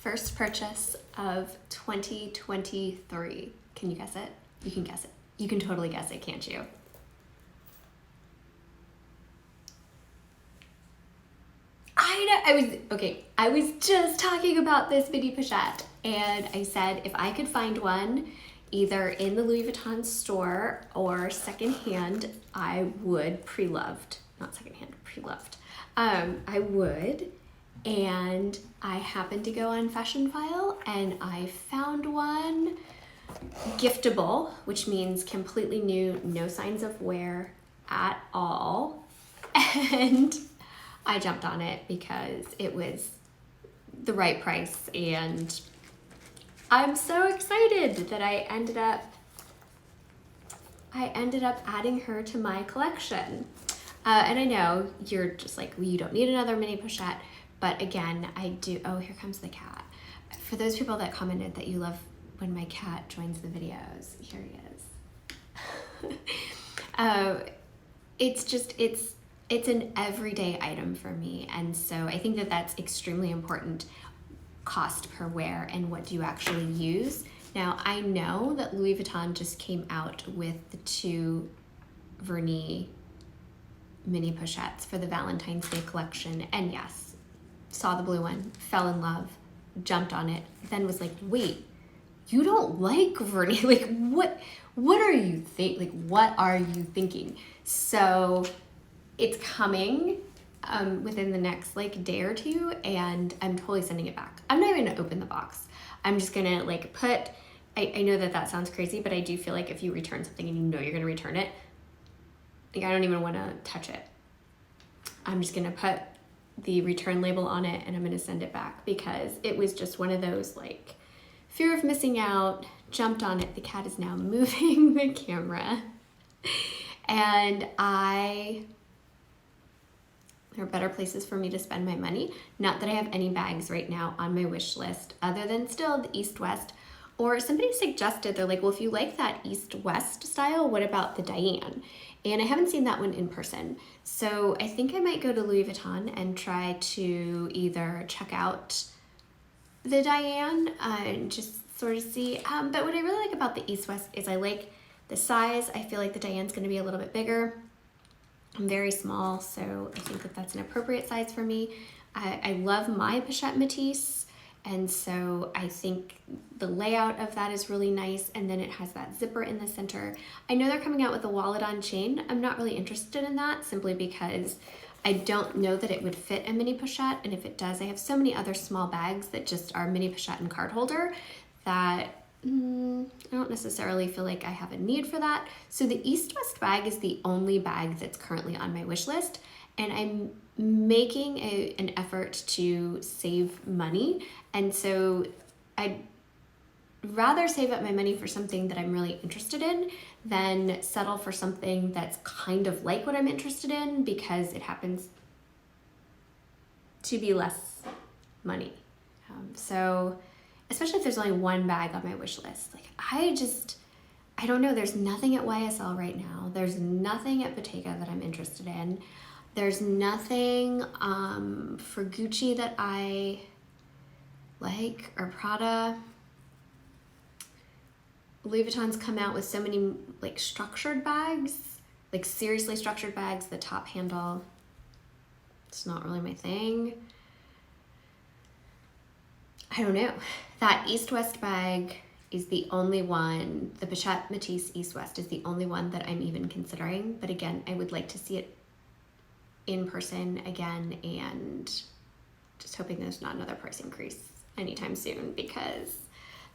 First purchase of 2023. Can you guess it? You can guess it. You can totally guess it, can't you? I was just talking about this Mini Pochette, and I said if I could find one either in the Louis Vuitton store or secondhand, I would, pre-loved, not secondhand, pre-loved. I would, and I happened to go on Fashion File and I found one giftable, which means completely new, no signs of wear at all, and I jumped on it because it was the right price, and I'm so excited that I ended up adding her to my collection. And I know you're just like, well, you don't need another Mini Pochette, but again, I do. Oh, here comes the cat. For those people that commented that you love when my cat joins the videos, here he is. It's an everyday item for me, and so I think that that's extremely important. Cost per wear and what do you actually use. Now, I know that Louis Vuitton just came out with the 2 vernis Mini Pochettes for the Valentine's Day collection, and yes, saw the blue one, fell in love, jumped on it, then was like, wait, you don't like vernis? Like, what are you what are you thinking? So it's coming within the next day or 2, and I'm totally sending it back. I'm not even gonna open the box. I'm just gonna I know that sounds crazy, but I do feel like if you return something and you know you're gonna return it, I don't even wanna touch it. I'm just gonna put the return label on it and I'm gonna send it back because it was just one of those fear of missing out, jumped on it. The cat is now moving the camera. And there are better places for me to spend my money. Not that I have any bags right now on my wish list other than still the East-West. Or somebody suggested, they're like, well, if you like that East-West style, what about the Diane? And I haven't seen that one in person. So I think I might go to Louis Vuitton and try to either check out the Diane and just sort of see. But what I really like about the East-West is I like the size. I feel like the Diane's gonna be a little bit bigger. I'm very small, so I think that that's an appropriate size for me. I love my Pochette Matisse, and so I think the layout of that is really nice, and then it has that zipper in the center. I know they're coming out with a wallet on chain. I'm not really interested in that simply because I don't know that it would fit a Mini Pochette, and if it does, I have so many other small bags that just are Mini Pochette and card holder that I don't necessarily feel like I have a need for that. So the East-West bag is the only bag that's currently on my wish list, and I'm making an effort to save money, and so I'd rather save up my money for something that I'm really interested in than settle for something that's kind of like what I'm interested in because it happens to be less money. So especially if there's only one bag on my wish list. I don't know, there's nothing at YSL right now. There's nothing at Bottega that I'm interested in. There's nothing for Gucci that I like, or Prada. Louis Vuitton's come out with so many structured bags, seriously structured bags. The top handle, it's not really my thing. I don't know. That East-West bag is the only one, the Pochette Matisse East-West is the only one that I'm even considering. But again, I would like to see it in person again, and just hoping there's not another price increase anytime soon because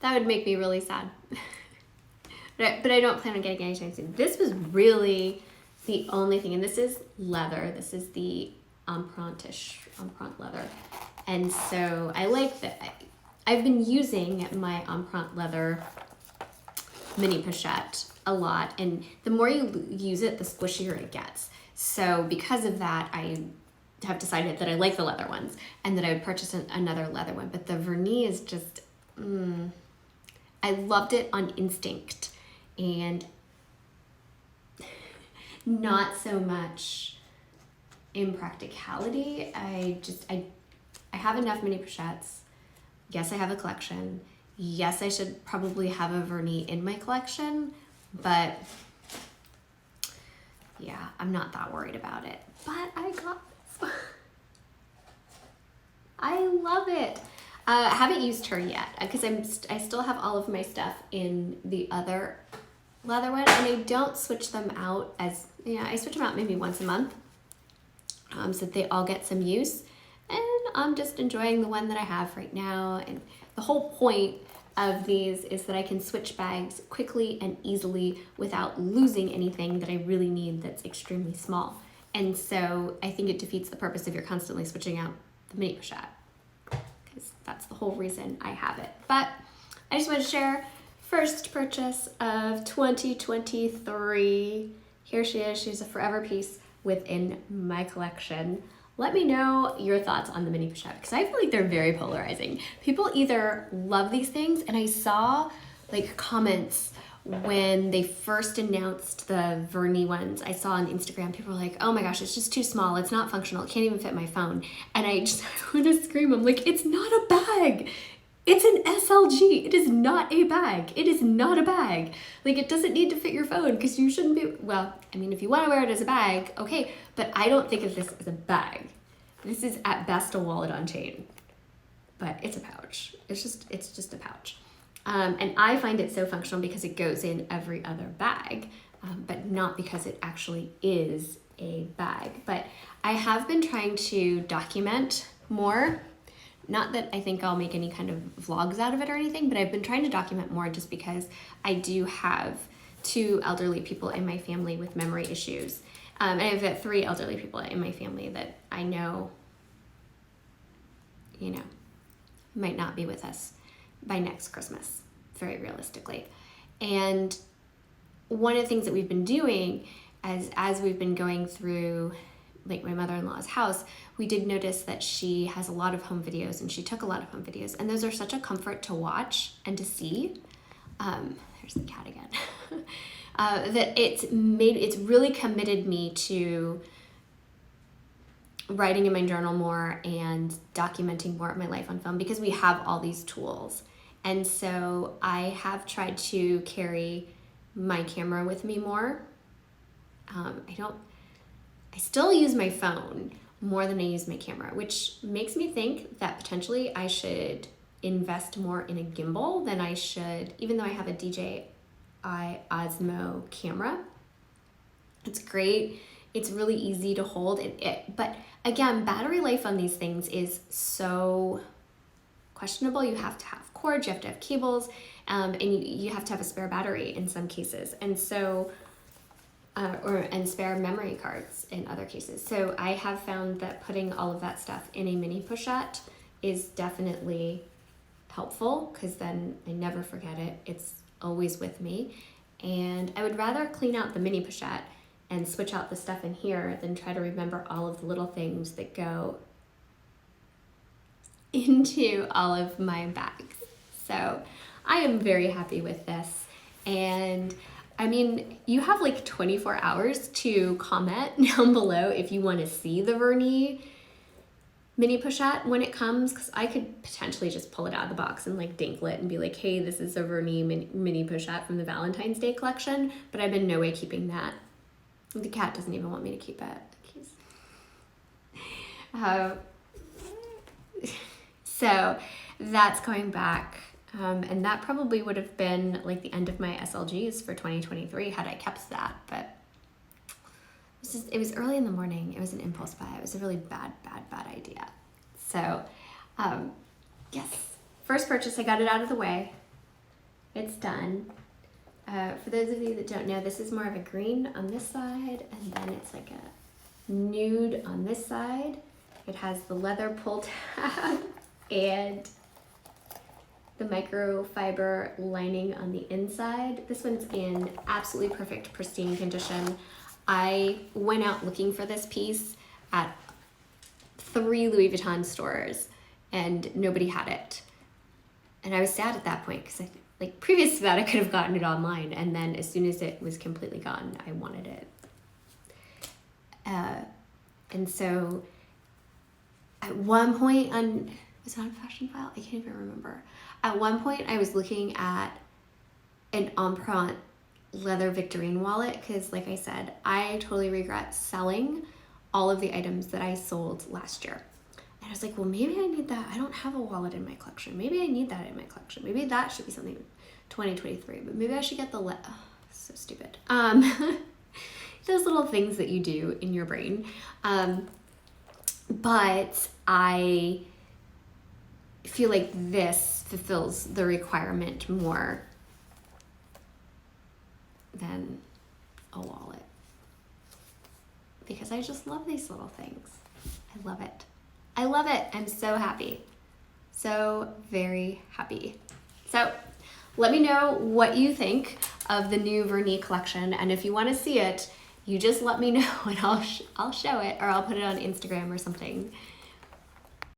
that would make me really sad. But I don't plan on getting it anytime soon. This was really the only thing, and this is leather. This is the empreinte leather. And so I like that. I've been using my empreinte leather Mini Pochette a lot, and the more you use it, the squishier it gets. So because of that, I have decided that I like the leather ones and that I would purchase another leather one. But the vernis is just, I loved it on instinct and not so much in practicality. I have enough Mini Pochettes. Yes, I have a collection. Yes, I should probably have a vernis in my collection, but yeah, I'm not that worried about it. But I got this. I love it. I haven't used her yet because I still have all of my stuff in the other leather one, and I don't switch them out as, I switch them out maybe once a month so that they all get some use. And I'm just enjoying the one that I have right now. And the whole point of these is that I can switch bags quickly and easily without losing anything that I really need that's extremely small. And so I think it defeats the purpose if you're constantly switching out the Mini Pochette, because that's the whole reason I have it. But I just want to share first purchase of 2023. Here she is. She's a forever piece within my collection. Let me know your thoughts on the Mini Pochette, because I feel like they're very polarizing. People either love these things, and I saw like comments when they first announced the vernis ones. I saw on Instagram, people were like, oh my gosh, it's just too small. It's not functional. It can't even fit my phone. And I want to scream. I'm like, it's not a bag. It's an SLG. It is not a bag. It is not a bag. Like, it doesn't need to fit your phone, because you shouldn't be, well, I mean, if you want to wear it as a bag, okay, but I don't think of this as a bag. This is at best a wallet on chain, but it's a pouch. It's just a pouch. And I find it so functional because it goes in every other bag, but not because it actually is a bag. But I have been trying to document more. Not that I think I'll make any kind of vlogs out of it or anything, but I've been trying to document more just because I do have 2 elderly people in my family with memory issues. And I have 3 elderly people in my family that I know, might not be with us by next Christmas, very realistically. And one of the things that we've been doing as we've been going through like my mother-in-law's house, we did notice that she has a lot of home videos, and she took a lot of home videos, and those are such a comfort to watch and to see. There's the cat again. That it's really committed me to writing in my journal more and documenting more of my life on film, because we have all these tools. And so I have tried to carry my camera with me more. I still use my phone more than I use my camera, which makes me think that potentially I should invest more in a gimbal than I should, even though I have a DJI Osmo camera. It's great. It's really easy to hold. But again, battery life on these things is so questionable. You have to have cords, you have to have cables, and you have to have a spare battery in some cases. And so and spare memory cards in other cases. So I have found that putting all of that stuff in a Mini Pochette is definitely helpful, because then I never forget it. It's always with me. And I would rather clean out the Mini Pochette and switch out the stuff in here than try to remember all of the little things that go into all of my bags. So I am very happy with this. And I mean, you have like 24 hours to comment down below if you want to see the vernis Mini Pochette when it comes, because I could potentially just pull it out of the box and like dinkle it and be like, hey, this is a vernis Mini Pochette from the Valentine's Day collection, but I've been no way keeping that. The cat doesn't even want me to keep it. So that's going back. And that probably would have been like the end of my SLGs for 2023 had I kept that, but it was early in the morning. It was an impulse buy. It was a really bad idea. So, yes, first purchase, I got it out of the way. It's done. For those of you that don't know, this is more of a green on this side, and then it's like a nude on this side. It has the leather pull tab and the microfiber lining on the inside. This one's in absolutely perfect, pristine condition. I went out looking for this piece at 3 Louis Vuitton stores and nobody had it. And I was sad at that point, because like previous to that, I could have gotten it online, and then as soon as it was completely gone, I wanted it. And so at one point Was it on Fashion File? I can't even remember. At one point, I was looking at an Empreinte leather Victorine wallet because, like I said, I totally regret selling all of the items that I sold last year. And I was like, well, maybe I need that. I don't have a wallet in my collection. Maybe I need that in my collection. Maybe that should be something 2023. But maybe I should get the so stupid. Those little things that you do in your brain. But I feel like this fulfills the requirement more than a wallet. Because I just love these little things. I love it. I love it. I'm so happy. So very happy. So let me know what you think of the new Vernis collection. And if you want to see it, you just let me know and I'll show it, or I'll put it on Instagram or something.